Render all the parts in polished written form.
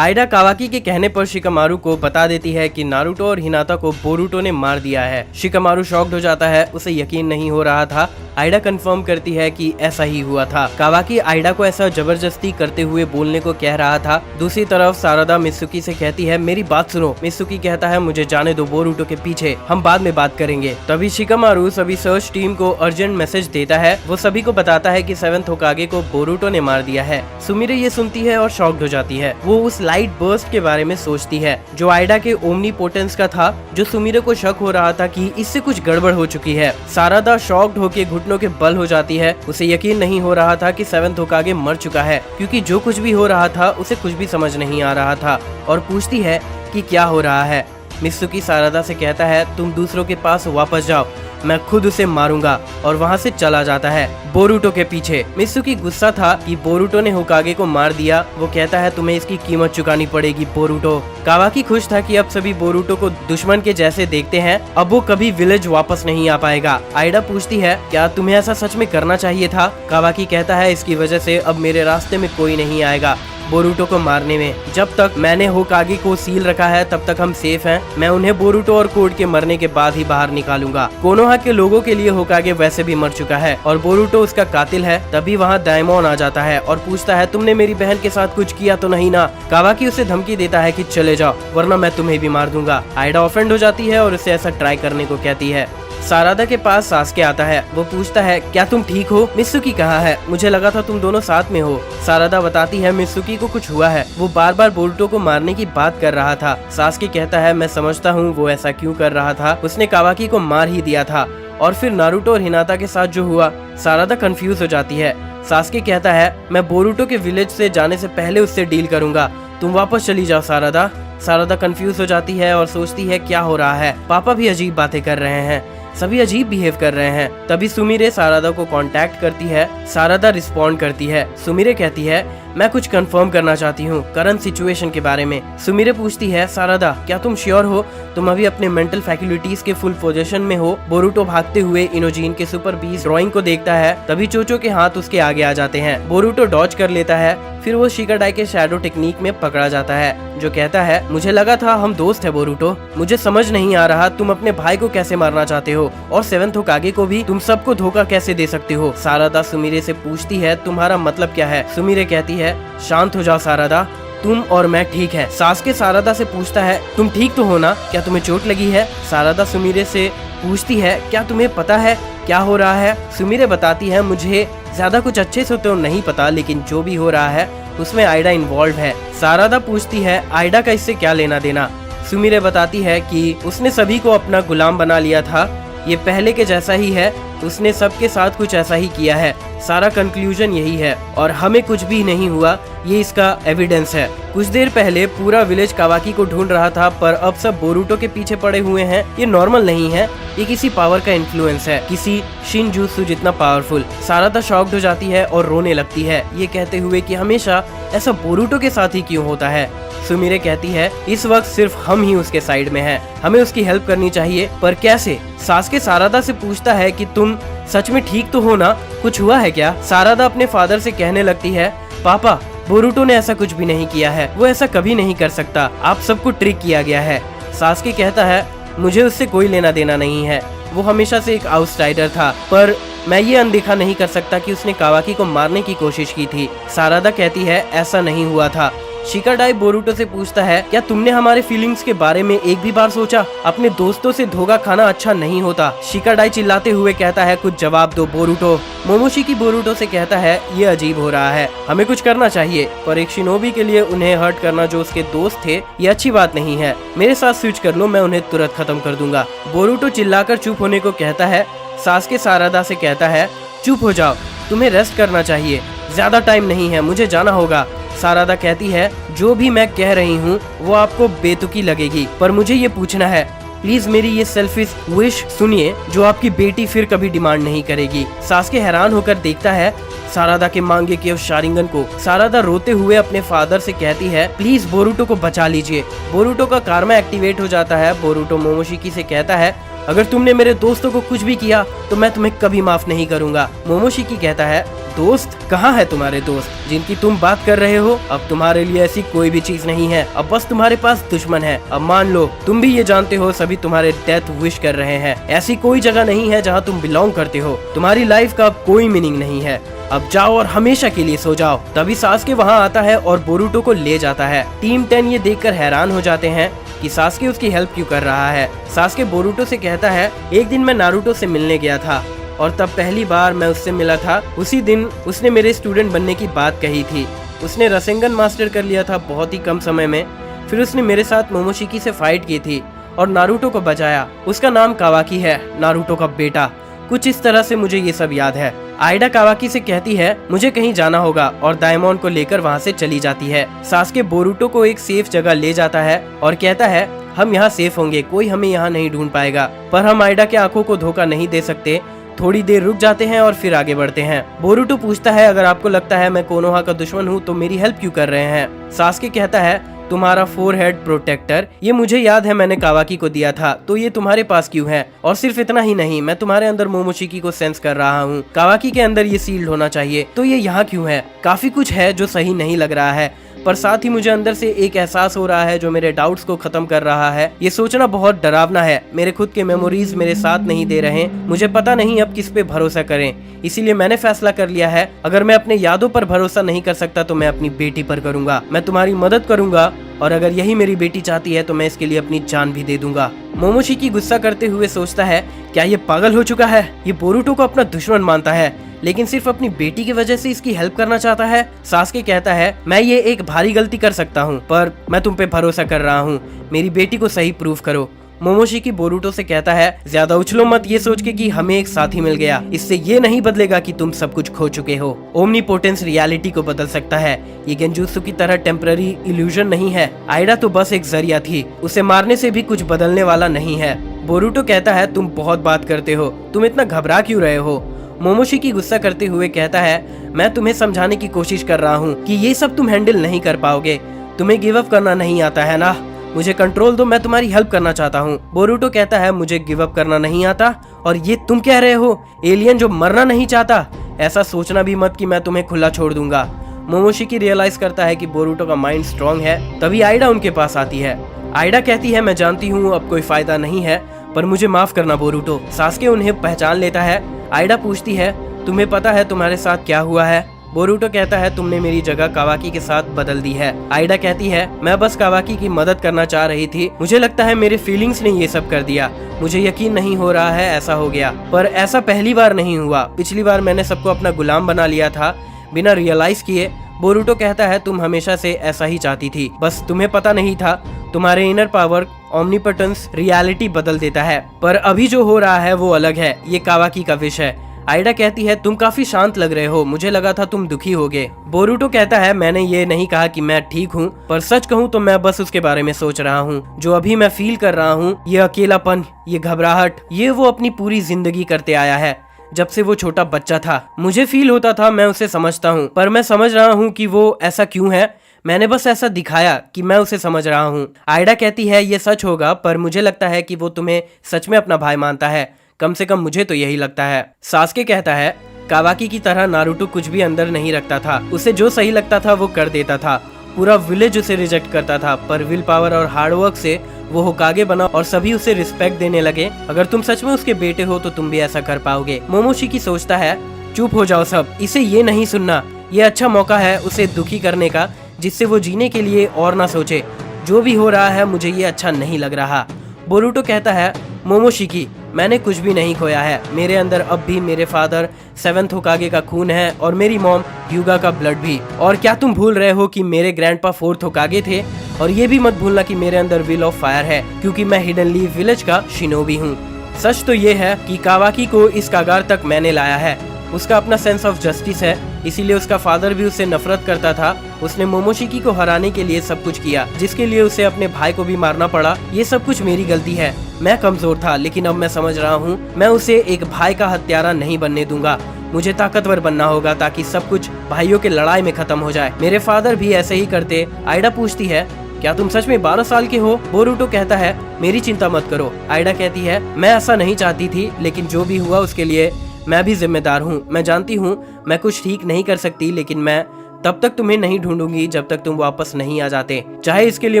Aida कावाकी के कहने पर शिकामारू को बता देती है कि नारुतो और हिनाता को बोरुटो ने मार दिया है। शिकामारू शॉक्ड हो जाता है, उसे यकीन नहीं हो रहा था। आइडा कंफर्म करती है कि ऐसा ही हुआ था। कावाकी आइडा को ऐसा जबरदस्ती करते हुए बोलने को कह रहा था। दूसरी तरफ सारादा मित्सुकी से कहती है मेरी बात सुनो। मित्सुकी कहता है मुझे जाने दो बोरुटो के पीछे, हम बाद में बात करेंगे। तभी शिकामारू सभी सर्च टीम को अर्जेंट मैसेज देता है। वो सभी को बताता है कि 7th होकागे को बोरुटो ने मार दिया है। सुमिरे ये सुनती है और शॉक्ड हो जाती है। वो उस लाइट बर्स्ट के बारे में सोचती है जो आइडा के ओमनीपोटेंस का था, जो सुमिरे को शक हो रहा था कि इससे कुछ गड़बड़ हो चुकी है। सारादा शॉक्ड होके घुटनों के बल हो जाती है। उसे यकीन नहीं हो रहा था कि 7th होकागे मर चुका है, क्योंकि जो कुछ भी हो रहा था उसे कुछ भी समझ नहीं आ रहा था और पूछती है कि क्या हो रहा है। मित्सुकी सारादा से कहता है तुम दूसरों के पास वापस जाओ, मैं खुद उसे मारूंगा, और वहां से चला जाता है बोरुटो के पीछे। मित्सुकी गुस्सा था कि बोरुटो ने होकागे को मार दिया। वो कहता है तुम्हें इसकी कीमत चुकानी पड़ेगी बोरुटो। कावाकी खुश था कि अब सभी बोरुटो को दुश्मन के जैसे देखते हैं, अब वो कभी विलेज वापस नहीं आ पाएगा। आइडा पूछती है क्या तुम्हें ऐसा सच में करना चाहिए था। कावाकी कहता है इसकी वजह से अब मेरे रास्ते में कोई नहीं आएगा बोरुटो को मारने में। जब तक मैंने होकागे को सील रखा है तब तक हम सेफ हैं। मैं उन्हें बोरुटो और कोड के मरने के बाद ही बाहर निकालूंगा। कोनोहा के लोगों के लिए होकागे वैसे भी मर चुका है और बोरुटो उसका कातिल है। तभी वहाँ डायमोन आ जाता है और पूछता है तुमने मेरी बहन के साथ कुछ किया तो नहीं ना। कावाकी उसे धमकी देता है कि चले जाओ वरना मैं तुम्हें भी मार दूंगा। आइडा ऑफेंड हो जाती है और उसे ऐसा ट्राई करने को कहती है। सारादा के पास सास्के आता है। वो पूछता है क्या तुम ठीक हो। मित्सुकी कहाँ है, मुझे लगा था तुम दोनों साथ में हो। सारादा बताती है मित्सुकी को कुछ हुआ है, वो बार बार बोरुटो को मारने की बात कर रहा था। सास्के कहता है मैं समझता हूँ वो ऐसा क्यों कर रहा था, उसने कावाकी को मार ही दिया था। और फिर नारुतो और हिनाता के साथ जो हुआ। सारादा कंफ्यूज हो जाती है। सास्के कहता है मैं बोरुटो के विलेज से जाने से पहले उससे डील करूंगा, तुम वापस चली जाओ सारादा। सारादा कंफ्यूज हो जाती है और सोचती है क्या हो रहा है, पापा भी अजीब बातें कर रहे हैं, सभी अजीब बिहेव कर रहे हैं। तभी सुमिरे सारादा को कांटेक्ट करती है। सारादा रिस्पॉन्ड करती है। सुमिरे कहती है मैं कुछ कंफर्म करना चाहती हूँ करंट सिचुएशन के बारे में। सुमिरे पूछती है सारादा क्या तुम श्योर हो, तुम अभी अपने मेंटल फैकल्टीज के फुल पोजीशन में हो। बोरुटो भागते हुए इनोजीन के सुपर बीस्ट ड्राइंग को देखता है। तभी चोचो के हाथ उसके आगे आ जाते हैं। बोरुटो डॉज कर लेता है। फिर वो शिकाडाई के शैडो टेक्निक में पकड़ा जाता है, जो कहता है मुझे लगा था हम दोस्त है बोरुटो, मुझे समझ नहीं आ रहा तुम अपने भाई को कैसे मारना चाहते हो और 7th होकागे को भी तुम सबको धोखा कैसे दे सकते हो। सारादा सुमिरे से पूछती है तुम्हारा मतलब क्या है। सुमिरे कहती है शांत हो जाओ सारादा, तुम और मैं ठीक है। सास्के सारादा से पूछता है तुम ठीक तो हो ना, क्या तुम्हें चोट लगी है। सारादा सुमिरे से पूछती है क्या तुम्हें पता है क्या हो रहा है। सुमिरे बताती है मुझे ज्यादा कुछ अच्छे से तो नहीं पता, लेकिन जो भी हो रहा है उसमें आइडा इन्वॉल्व है। सारादा पूछती है आइडा का इससे क्या लेना देना। सुमिरे बताती है कि उसने सभी को अपना गुलाम बना लिया था, ये पहले के जैसा ही है, उसने सबके साथ कुछ ऐसा ही किया है। सारा कंक्लूजन यही है और हमें कुछ भी नहीं हुआ, ये इसका एविडेंस है। कुछ देर पहले पूरा विलेज कावाकी को ढूंढ रहा था, पर अब सब बोरुटो के पीछे पड़े हुए हैं। ये नॉर्मल नहीं है, ये किसी पावर का इन्फ्लुएंस है, किसी शिनजुत्सु जितना पावरफुल। सारादा शॉक्ड हो जाती है और रोने लगती है, ये कहते हुए कि हमेशा ऐसा बोरुटो के साथ ही क्यों होता है। सुमिरे कहती है इस वक्त सिर्फ हम ही उसके साइड में हैं, हमें उसकी हेल्प करनी चाहिए, पर कैसे। सास्के सारादा से पूछता है कि तुम सच में ठीक तो हो ना, कुछ हुआ है क्या। सारादा अपने फादर से कहने लगती है पापा बोरुटो ने ऐसा कुछ भी नहीं किया है, वो ऐसा कभी नहीं कर सकता, आप सबको ट्रिक किया गया है। सास्के कहता है मुझे उससे कोई लेना देना नहीं है, वो हमेशा से एक आउटसाइडर था, पर मैं ये अनदेखा नहीं कर सकता कि उसने कावाकी को मारने की कोशिश की थी। सारादा कहती है ऐसा नहीं हुआ था। शिकाडाई बोरुटो से पूछता है क्या तुमने हमारे फीलिंग्स के बारे में एक भी बार सोचा, अपने दोस्तों से धोखा खाना अच्छा नहीं होता। शिकाडाई चिल्लाते हुए कहता है कुछ जवाब दो बोरुटो। मोमोशिकी बोरुटो से कहता है ये अजीब हो रहा है, हमें कुछ करना चाहिए, पर एक शिनोबी के लिए उन्हें हर्ट करना जो उसके दोस्त थे ये अच्छी बात नहीं है, मेरे साथ स्विच कर लो, मैं उन्हें तुरंत खत्म कर दूंगा। बोरुटो चिल्लाकर चुप होने को कहता है। सास्के सारादा से कहता है चुप हो जाओ, तुम्हें रेस्ट करना चाहिए, ज्यादा टाइम नहीं है, मुझे जाना होगा। सारादा कहती है जो भी मैं कह रही हूँ वो आपको बेतुकी लगेगी, पर मुझे ये पूछना है, प्लीज मेरी ये सेल्फिश विश सुनिए जो आपकी बेटी फिर कभी डिमांड नहीं करेगी। सास्के हैरान होकर देखता है सारादा के मांगे के उस शारिंगन को। सारादा रोते हुए अपने फादर से कहती है प्लीज बोरुटो को बचा लीजिए। बोरुटो का कारमा एक्टिवेट हो जाता है। बोरुटो मोमोशिकी से कहता है अगर तुमने मेरे दोस्तों को कुछ भी किया तो मैं तुम्हें कभी माफ नहीं करूंगा। मोमोशिकी कहता है दोस्त? कहाँ है तुम्हारे दोस्त जिनकी तुम बात कर रहे हो? अब तुम्हारे लिए ऐसी कोई भी चीज नहीं है, अब बस तुम्हारे पास दुश्मन है। अब मान लो तुम भी ये जानते हो सभी तुम्हारे डेथ विश कर रहे हैं। ऐसी कोई जगह नहीं है जहाँ तुम बिलोंग करते हो। तुम्हारी लाइफ का अब कोई मीनिंग नहीं है। अब जाओ और हमेशा के लिए सो जाओ। तभी सास्के वहाँ आता है और बोरुटो को ले जाता है। टीम 10 ये देखकर हैरान हो जाते हैं कि सास्के उसकी हेल्प क्यों कर रहा है। सास्के बोरुटो से कहता है, एक दिन मैं नारुतो से मिलने गया था और तब पहली बार मैं उससे मिला था। उसी दिन उसने मेरे स्टूडेंट बनने की बात कही थी। उसने रसेंगन मास्टर कर लिया था बहुत ही कम समय में। फिर उसने मेरे साथ मोमोशिकी से फाइट की थी और नारुतो को बचाया। उसका नाम कावाकी है, नारुतो का बेटा। कुछ इस तरह से मुझे ये सब याद है। आइडा कावाकी से कहती है मुझे कहीं जाना होगा और दाइमोन को लेकर वहाँ से चली जाती है। सास्के बोरुटो को एक सेफ जगह ले जाता है और कहता है हम यहाँ सेफ होंगे, कोई हमें यहाँ नहीं ढूंढ पाएगा। पर हम आइडा के आंखों को धोखा नहीं दे सकते। थोड़ी देर रुक जाते हैं और फिर आगे बढ़ते हैं। बोरुटो पूछता है अगर आपको लगता है मैं कोनोहा का दुश्मन हूँ तो मेरी हेल्प क्यों कर रहे हैं? सास्के कहता है तुम्हारा 4 हेड प्रोटेक्टर, ये मुझे याद है मैंने कावाकी को दिया था, तो ये तुम्हारे पास क्यों है? और सिर्फ इतना ही नहीं, मैं तुम्हारे अंदर मोमोशिकी को सेंस कर रहा हूँ। कावाकी के अंदर ये सील्ड होना चाहिए, तो ये यहाँ क्यों है? काफी कुछ है जो सही नहीं लग रहा है, पर साथ ही मुझे अंदर से एक एहसास हो रहा है जो मेरे डाउट्स को खत्म कर रहा है। ये सोचना बहुत डरावना है। मेरे खुद के मेमोरीज मेरे साथ नहीं दे रहे। मुझे पता नहीं अब किस पे भरोसा करें। इसीलिए मैंने फैसला कर लिया है अगर मैं अपने यादों पर भरोसा नहीं कर सकता तो मैं अपनी बेटी पर करूंगा। मैं तुम्हारी मदद करूंगा और अगर यही मेरी बेटी चाहती है तो मैं इसके लिए अपनी जान भी दे दूंगा। मोमोशिकी गुस्सा करते हुए सोचता है क्या ये पागल हो चुका है? ये बोरुटो को अपना दुश्मन मानता है लेकिन सिर्फ अपनी बेटी की वजह से इसकी हेल्प करना चाहता है। सास्के कहता है मैं ये एक भारी गलती कर सकता हूँ पर मैं तुम पे भरोसा कर रहा हूँ, मेरी बेटी को सही प्रूफ करो। मोमोशिकी बोरुटो से कहता है ज्यादा उछलो मत ये सोच के कि हमें एक साथी मिल गया, इससे ये नहीं बदलेगा कि तुम सब कुछ खो चुके हो। ओमनीपोटेंस रियलिटी को बदल सकता है, ये गेंजुत्सु की तरह टेम्पररी इल्यूजन नहीं है। आइडा तो बस एक जरिया थी, उसे मारने से भी कुछ बदलने वाला नहीं है। बोरुटो कहता है तुम बहुत बात करते हो, तुम इतना घबरा क्यों रहे हो? मोमोशिकी गुस्सा करते हुए कहता है मैं तुम्हें समझाने की कोशिश कर रहा हूँ कि ये सब तुम हैंडल नहीं कर पाओगे। तुम्हें गिव अप करना नहीं आता है ना? मुझे कंट्रोल दो, मैं तुम्हारी हेल्प करना चाहता हूँ। बोरुटो कहता है मुझे गिव अप करना नहीं आता और ये तुम कह रहे हो एलियन जो मरना नहीं चाहता? ऐसा सोचना भी मत कि मैं तुम्हें खुला छोड़ दूंगा। मोमोशिकी रियलाइज करता है कि बोरुटो का माइंड स्ट्रॉन्ग है। तभी आइडा उनके पास आती है। आइडा कहती है मैं जानती हूँ अब कोई फायदा नहीं है पर मुझे माफ करना बोरुटो। सास्के उन्हें पहचान लेता है। आइडा पूछती है तुम्हें पता है तुम्हारे साथ क्या हुआ है? बोरुटो कहता है तुमने मेरी जगह कावाकी के साथ बदल दी है। आइडा कहती है मैं बस कावाकी की मदद करना चाह रही थी, मुझे लगता है मेरे फीलिंग्स ने ये सब कर दिया। मुझे यकीन नहीं हो रहा है ऐसा हो गया, पर ऐसा पहली बार नहीं हुआ। पिछली बार मैंने सबको अपना गुलाम बना लिया था बिना रियलाइज किए। बोरुटो कहता है तुम हमेशा से ऐसा ही चाहती थी, बस तुम्हें पता नहीं था। तुम्हारे इनर पावर ओमनीपोटेंस रियलिटी बदल देता है, पर अभी जो हो रहा है वो अलग है, ये कावाकी का विश है। आइडा कहती है तुम काफी शांत लग रहे हो, मुझे लगा था तुम दुखी होगे। बोरुटो कहता है मैंने ये नहीं कहा कि मैं ठीक हूँ, पर सच कहूँ तो मैं बस उसके बारे में सोच रहा हूँ। जो अभी मैं फील कर रहा हूँ, ये अकेलापन, ये घबराहट, ये वो अपनी पूरी जिंदगी करते आया है जब से वो छोटा बच्चा था। मुझे फील होता था मैं उसे समझता हूँ, पर मैं समझ रहा हूँ कि वो ऐसा क्यों है। मैंने बस ऐसा दिखाया कि मैं उसे समझ रहा हूँ। आइडा कहती है ये सच होगा, पर मुझे लगता है कि वो तुम्हें सच में अपना भाई मानता है, कम से कम मुझे तो यही लगता है। सास्के कहता है कावाकी की तरह नारुतो कुछ भी अंदर नहीं रखता था, उसे जो सही लगता था वो कर देता था। पूरा विलेज उसे रिजेक्ट करता था, पर विल पावर और हार्डवर्क से वो होकागे बना और सभी उसे रिस्पेक्ट देने लगे। अगर तुम सच में उसके बेटे हो तो तुम भी ऐसा कर पाओगे। मोमोशिकी सोचता है चुप हो जाओ सब, इसे ये नहीं सुनना। ये अच्छा मौका है उसे दुखी करने का, जिससे वो जीने के लिए और ना सोचे। जो भी हो रहा है मुझे ये अच्छा नहीं लग रहा। बोरुटो कहता है मोमोशिकी मैंने कुछ भी नहीं खोया है, मेरे अंदर अब भी मेरे फादर 7th होकागे का खून है और मेरी मॉम ह्यूगा का ब्लड भी। और क्या तुम भूल रहे हो कि मेरे ग्रैंडपा 4th होकागे थे? और ये भी मत भूलना कि मेरे अंदर विल ऑफ फायर है, क्योंकि मैं हिडन लीफ विलेज का शिनोबी हूँ। सच तो ये है कि कावाकी को इस कागार तक मैंने लाया है। उसका अपना सेंस ऑफ जस्टिस है, इसीलिए उसका फादर भी उससे नफरत करता था। उसने मोमोशिकी को हराने के लिए सब कुछ किया, जिसके लिए उसे अपने भाई को भी मारना पड़ा। ये सब कुछ मेरी गलती है, मैं कमजोर था, लेकिन अब मैं समझ रहा हूँ मैं उसे एक भाई का हत्यारा नहीं बनने दूंगा। मुझे ताकतवर बनना होगा ताकि सब कुछ भाइयों के लड़ाई में खत्म हो जाए। मेरे फादर भी ऐसे ही करते। आइडा पूछती है क्या तुम सच में 12 साल के हो? बोरुटो कहता है मेरी चिंता मत करो। आइडा कहती है मैं ऐसा नहीं चाहती थी, लेकिन जो भी हुआ उसके लिए मैं भी जिम्मेदार हूँ। मैं जानती हूँ मैं कुछ ठीक नहीं कर सकती, लेकिन मैं तब तक तुम्हें नहीं ढूंढूंगी जब तक तुम वापस नहीं आ जाते, चाहे इसके लिए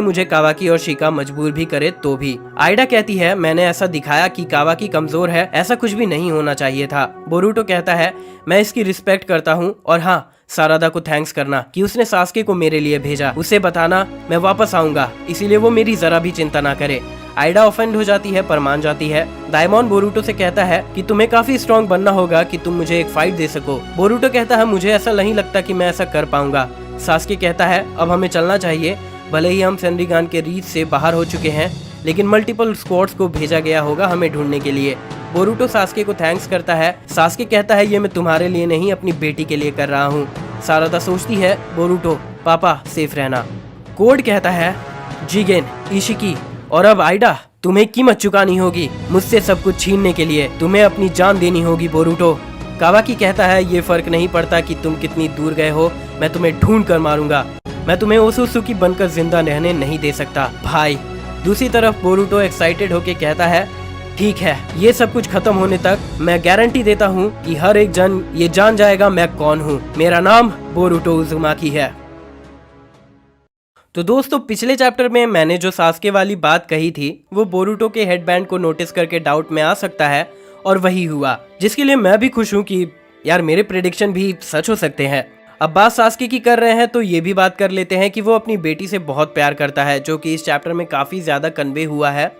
मुझे कावाकी और शिका मजबूर भी करे तो भी। आइडा कहती है मैंने ऐसा दिखाया कि कावाकी कमजोर है, ऐसा कुछ भी नहीं होना चाहिए था। बोरुटो कहता है मैं इसकी रिस्पेक्ट करता हूँ, और हाँ, सारादा को थैंक्स करना कि उसने सास्के को मेरे लिए भेजा। उसे बताना मैं वापस आऊंगा, इसीलिए वो मेरी जरा भी चिंता ना करे। आइडा ऑफेंड हो जाती है पर मान जाती है। डायमॉन बोरुटो से कहता है कि तुम्हें काफी स्ट्रॉन्ग बनना होगा कि तुम मुझे एक फाइट दे सको। बोरुटो कहता है मुझे ऐसा नहीं लगता कि मैं ऐसा कर पाऊंगा। सास्के कहता है अब हमें चलना चाहिए, भले ही हम सेंरिगान के रीच से बाहर हो चुके हैं, लेकिन मल्टीपल स्क्वाड्स को भेजा गया होगा हमें ढूंढने के लिए। बोरुटो सास्के को थैंक्स करता है। सास्के कहता है ये मैं तुम्हारे लिए नहीं अपनी बेटी के लिए कर रहा हूँ। सारादा सोचती है बोरुटो पापा सेफ रहना। कोड कहता है जिगेन, इशिकी और अब आइडा, तुम्हें कीमत चुकानी होगी मुझसे सब कुछ छीनने के लिए, तुम्हें अपनी जान देनी होगी बोरुटो। कावाकी कहता है ये फर्क नहीं पड़ता कि तुम कितनी दूर गए हो, मैं तुम्हें ढूंढ कर मारूंगा, मैं तुम्हें ओसुसुकी बनकर जिंदा रहने नहीं दे सकता भाई। दूसरी तरफ बोरुटो एक्साइटेड होके कहता है ठीक है, ये सब कुछ खत्म होने तक मैं गारंटी देता हूँ कि हर एक जन ये जान जाएगा मैं कौन हूँ, मेरा नाम बोरुटो उज़ुमाकी है। तो दोस्तों पिछले चैप्टर में मैंने जो सास्के वाली बात कही थी वो बोरुटो के हेडबैंड को नोटिस करके डाउट में आ सकता है, और वही हुआ, जिसके लिए मैं भी खुश हूँ कि यार मेरे प्रेडिक्शन भी सच हो सकते हैं। अब बात सास्के की कर रहे हैं तो ये भी बात कर लेते हैं कि वो अपनी बेटी से बहुत प्यार करता है, जो कि इस चैप्टर में काफी ज्यादा कन्वे हुआ है।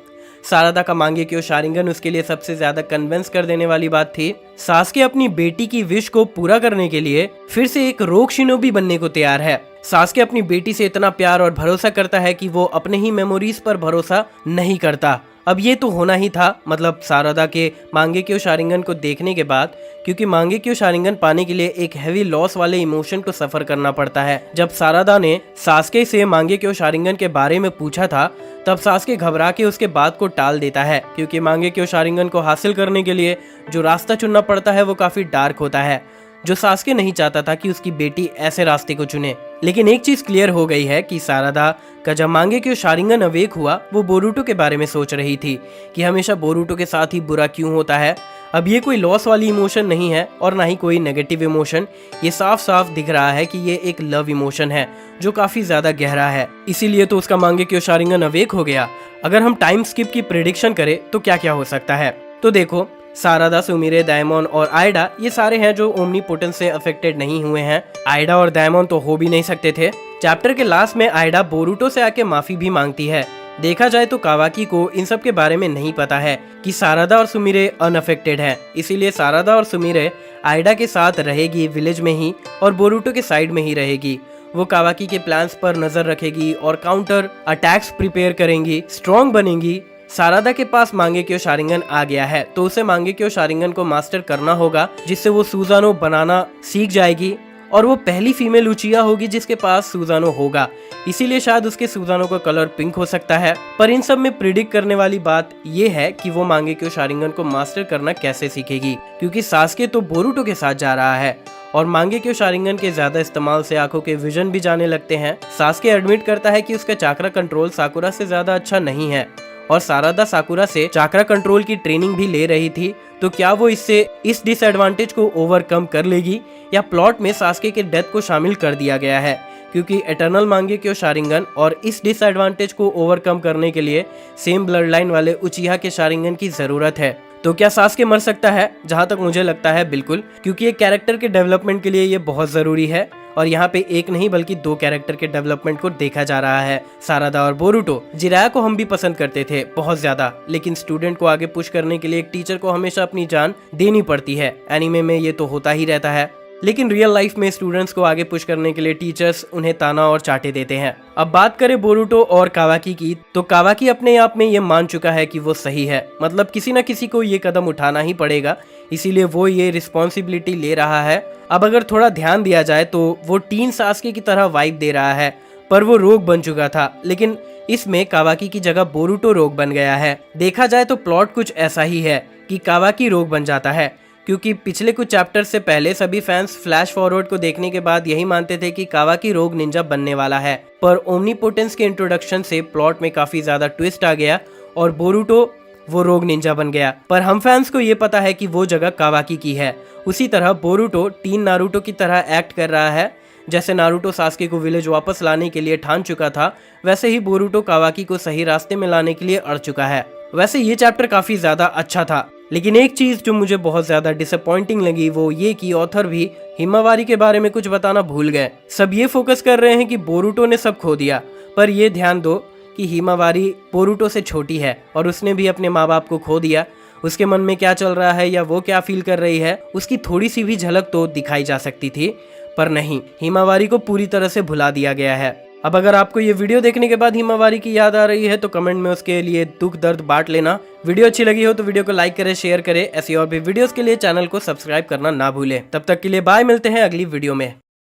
सारादा का मांगेक्यो शारिंगन उसके लिए सबसे ज्यादा कन्विंस कर देने वाली बात थी। सास्के अपनी बेटी की विश को पूरा करने के लिए फिर से एक रोग शिनोबी बनने को तैयार है। सास्के अपनी बेटी से इतना प्यार और भरोसा करता है कि वो अपने ही मेमोरीज पर भरोसा नहीं करता। अब ये तो होना ही था, मतलब सारादा के मांगेक्यो शारिंगन को देखने के बाद, क्योंकि मांगेक्यो शारिंगन पाने के लिए एक हैवी लॉस वाले इमोशन को सफर करना पड़ता है। जब सारादा ने सास्के से मांगेक्यो शारिंगन के बारे में पूछा था तब सास्के घबरा के उसके बात को टाल देता है, क्योंकि मांगेक्यो शारिंगन को हासिल करने के लिए जो रास्ता चुनना पड़ता है वो काफी डार्क होता है, जो सास्के नहीं चाहता था कि उसकी बेटी ऐसे रास्ते को चुने। लेकिन एक चीज क्लियर हो गई है कि सारादा का जब मांगेक्यो शारिंगन अवेक हुआ वो बोरुटो के बारे में सोच रही थी कि हमेशा बोरुटो के साथ ही बुरा क्यों होता है। अब ये कोई लॉस वाली इमोशन नहीं है और ना ही कोई नेगेटिव इमोशन, ये साफ साफ दिख रहा है कि ये एक लव इमोशन है जो काफी ज्यादा गहरा है। इसीलिए तो उसका मांगेक्यो शारिंगन अवेक हो गया। अगर हम टाइम स्किप की प्रेडिक्शन करें तो क्या क्या हो सकता है, तो देखो सारादा, सुमिरे, डायमॉन और आइडा ये सारे हैं जो ओमनीपोटेंस से अफेक्टेड नहीं हुए हैं। आइडा और डायमॉन तो हो भी नहीं सकते थे। चैप्टर के लास्ट में आइडा बोरुटो से आके माफी भी मांगती है। देखा जाए तो कावाकी को इन सब के बारे में नहीं पता है कि सारादा और सुमिरे अनअफेक्टेड हैं, इसीलिए सारादा और सुमिरे आइडा के साथ रहेगी विलेज में ही और बोरुटो के साइड में ही रहेगी। वो कावाकी के प्लान्स पर नजर रखेगी और काउंटर अटैक्स प्रिपेयर करेंगी, स्ट्रॉन्ग बनेंगी। सारादा के पास मांगेक्यो शारिंगन आ गया है तो उसे मांगेक्यो शारिंगन को मास्टर करना होगा, जिससे वो सुजानो बनाना सीख जाएगी और वो पहली फीमेल उचिया होगी जिसके पास सुजानो होगा। इसीलिए शायद उसके सुजानो का कलर पिंक हो सकता है। पर इन सब में प्रिडिक्ट करने वाली बात ये है कि वो मांगेक्यो शारिंगन को मास्टर करना कैसे सीखेगी, क्योंकि सास्के तो बोरुटो के साथ जा रहा है और मांगेक्यो शारिंगन के ज्यादा इस्तेमाल से आंखों के विजन भी जाने लगते हैं। सास्के एडमिट करता है कि उसका चाक्रा कंट्रोल साकुरा से ज्यादा अच्छा नहीं है और सारादा साकुरा से चाक्रा कंट्रोल की ट्रेनिंग भी ले रही थी, तो क्या वो इससे इस डिसएडवांटेज को ओवरकम कर लेगी, या प्लॉट में सास्के के डेथ को शामिल कर दिया गया है, क्योंकि एटर्नल मांगेक्यो शारिंगन और इस डिसएडवांटेज को ओवरकम करने के लिए सेम ब्लड लाइन वाले उचिहा के शारिंगन की जरूरत है। तो क्या सास्के मर सकता है? जहां तक मुझे लगता है बिल्कुल, क्योंकि एक कैरेक्टर के डेवलपमेंट के लिए ये बहुत जरूरी है और यहाँ पे एक नहीं बल्कि दो कैरेक्टर के डेवलपमेंट को देखा जा रहा है, सारादा और बोरुटो। जिराया को हम भी पसंद करते थे बहुत ज्यादा, लेकिन स्टूडेंट को आगे पुश करने के लिए एक टीचर को हमेशा अपनी जान देनी पड़ती है। एनीमे में ये तो होता ही रहता है, लेकिन रियल लाइफ में स्टूडेंट्स को आगे पुश करने के लिए टीचर्स उन्हें ताना और चाटे देते हैं। अब बात करें बोरुटो और कावाकी की, तो कावाकी अपने आप में ये मान चुका है कि वो सही है, मतलब किसी न किसी को ये कदम उठाना ही पड़ेगा, इसीलिए वो ये रिस्पॉन्सिबिलिटी ले रहा है। अब अगर थोड़ा ध्यान दिया जाए तो वो टीन सास्के की तरह वाइब दे रहा है, पर वो रोग बन चुका था, लेकिन इसमें कावाकी की जगह बोरुटो रोग बन गया है। देखा जाए तो प्लॉट कुछ ऐसा ही है कि कावाकी रोग बन जाता है, क्योंकि पिछले कुछ चैप्टर से पहले सभी फैंस फ्लैश फॉरवर्ड को देखने के बाद यही मानते थे कि कावाकी रोग निंजा बनने वाला है, पर ओमनीपोटेंस के इंट्रोडक्शन से प्लॉट में काफी ज्यादा ट्विस्ट आ गया और बोरुटो वो रोग निंजा बन गया। पर हम फैंस को ये पता है कि वो जगह कावाकी की है। उसी तरह बोरुटो टीन नारुतो की तरह एक्ट कर रहा है। जैसे नारुतो सास्के को विलेज वापस लाने के लिए ठान चुका था, वैसे ही बोरुटो कावाकी को सही रास्ते में लाने के लिए अड़ चुका है। वैसे ये चैप्टर काफी ज्यादा अच्छा था, लेकिन एक चीज जो मुझे बहुत ज्यादा डिसअपॉइंटिंग लगी वो ये कि ऑथर भी हिमावारी के बारे में कुछ बताना भूल गए। सब ये फोकस कर रहे हैं कि बोरुटो ने सब खो दिया, पर ये ध्यान दो कि हिमावारी बोरुटो से छोटी है और उसने भी अपने माँ बाप को खो दिया। उसके मन में क्या चल रहा है या वो क्या फील कर रही है, उसकी थोड़ी सी भी झलक तो दिखाई जा सकती थी, पर नहीं, हिमावारी को पूरी तरह से भुला दिया गया है। अब अगर आपको ये वीडियो देखने के बाद हिमावारी की याद आ रही है तो कमेंट में उसके लिए दुख दर्द बांट लेना। वीडियो अच्छी लगी हो तो वीडियो को लाइक करें, शेयर करें। ऐसी और भी वीडियोस के लिए चैनल को सब्सक्राइब करना ना भूलें। तब तक के लिए बाय, मिलते हैं अगली वीडियो में।